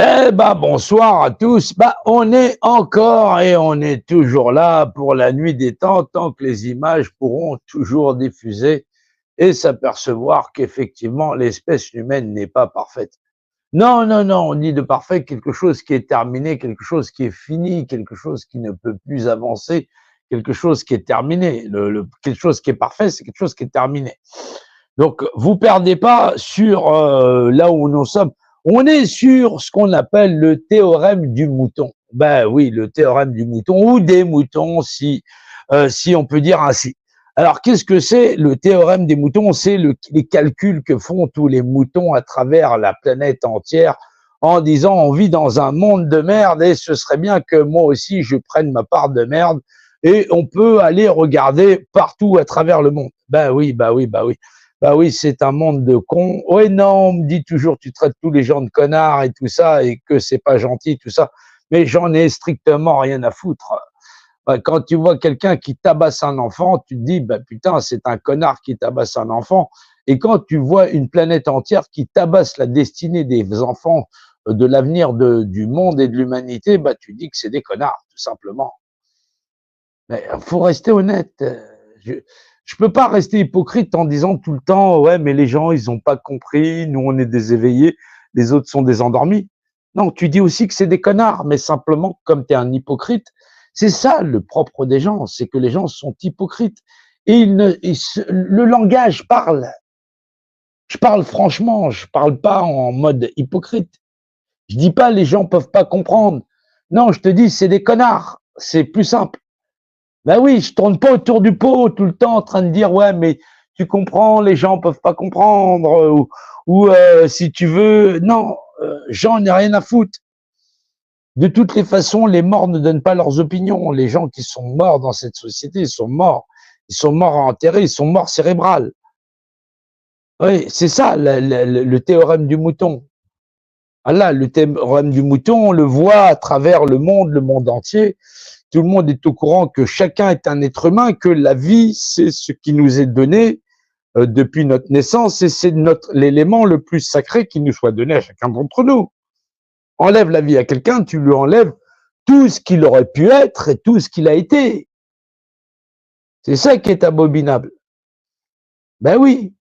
Eh ben, bonsoir à tous. Bah, on est encore et on est toujours là pour la nuit des temps, tant que les images pourront toujours diffuser et s'apercevoir qu'effectivement, l'espèce humaine n'est pas parfaite. Non, non, non, on dit de parfait quelque chose qui est terminé, quelque chose qui est fini, quelque chose qui ne peut plus avancer, quelque chose qui est terminé. Quelque chose qui est parfait, c'est quelque chose qui est terminé. Donc, vous perdez pas sur là où nous sommes. On est sur ce qu'on appelle le théorème du mouton. Ben oui, le théorème du mouton ou des moutons, si on peut dire ainsi. Alors, qu'est-ce que c'est le théorème des moutons? C'est les calculs que font tous les moutons à travers la planète entière en disant on vit dans un monde de merde et ce serait bien que moi aussi je prenne ma part de merde et on peut aller regarder partout à travers le monde. Ben oui, bah oui, bah oui. Bah oui, c'est un monde de cons. Ouais, non, on me dit toujours, tu traites tous les gens de connards et tout ça, et que c'est pas gentil, tout ça. Mais j'en ai strictement rien à foutre. Bah, quand tu vois quelqu'un qui tabasse un enfant, tu te dis, bah putain, c'est un connard qui tabasse un enfant. Et quand tu vois une planète entière qui tabasse la destinée des enfants, de l'avenir du monde et de l'humanité, bah tu dis que c'est des connards, tout simplement. Mais faut rester honnête. Je peux pas rester hypocrite en disant tout le temps, ouais, mais les gens, ils ont pas compris, nous, on est des éveillés, les autres sont des endormis. Non, tu dis aussi que c'est des connards, mais simplement, comme tu es un hypocrite, c'est ça le propre des gens, c'est que les gens sont hypocrites. Et le langage parle. Je parle franchement, je parle pas en mode hypocrite. Je dis pas les gens peuvent pas comprendre. Non, je te dis, c'est des connards. C'est plus simple. Ben oui, je tourne pas autour du pot tout le temps en train de dire ouais, mais tu comprends, les gens peuvent pas comprendre ou si tu veux, non, j'en ai rien à foutre. De toutes les façons, les morts ne donnent pas leurs opinions. Les gens qui sont morts dans cette société, ils sont morts. Ils sont morts enterrés, ils sont morts cérébrales. Oui, c'est ça le théorème du mouton. Voilà, le théorème du mouton, on le voit à travers le monde entier. Tout le monde est au courant que chacun est un être humain, que la vie, c'est ce qui nous est donné depuis notre naissance et c'est l'élément le plus sacré qui nous soit donné à chacun d'entre nous. Enlève la vie à quelqu'un, tu lui enlèves tout ce qu'il aurait pu être et tout ce qu'il a été. C'est ça qui est abominable. Ben oui.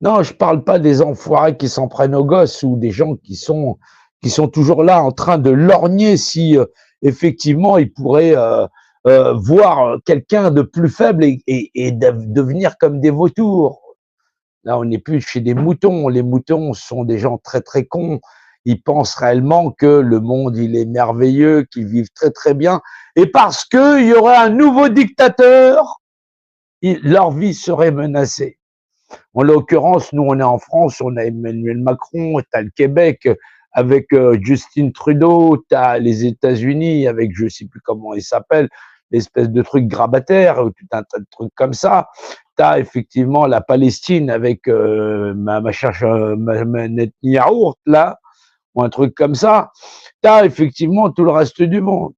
Non, je parle pas des enfoirés qui s'en prennent aux gosses ou des gens qui sont toujours là en train de lorgner si effectivement ils pourraient voir quelqu'un de plus faible et devenir comme des vautours. Là, on n'est plus chez des moutons. Les moutons sont des gens très très cons. Ils pensent réellement que le monde il est merveilleux, qu'ils vivent très très bien. Et parce qu'il y aurait un nouveau dictateur, leur vie serait menacée. En l'occurrence, nous, on est en France, on a Emmanuel Macron, tu as le Québec avec Justin Trudeau, tu as les États-Unis avec, je ne sais plus comment il s'appelle, l'espèce de truc grabataire, tout un tas de trucs comme ça. Tu as effectivement la Palestine avec ma Netanyahou, là, ou un truc comme ça. Tu as effectivement tout le reste du monde.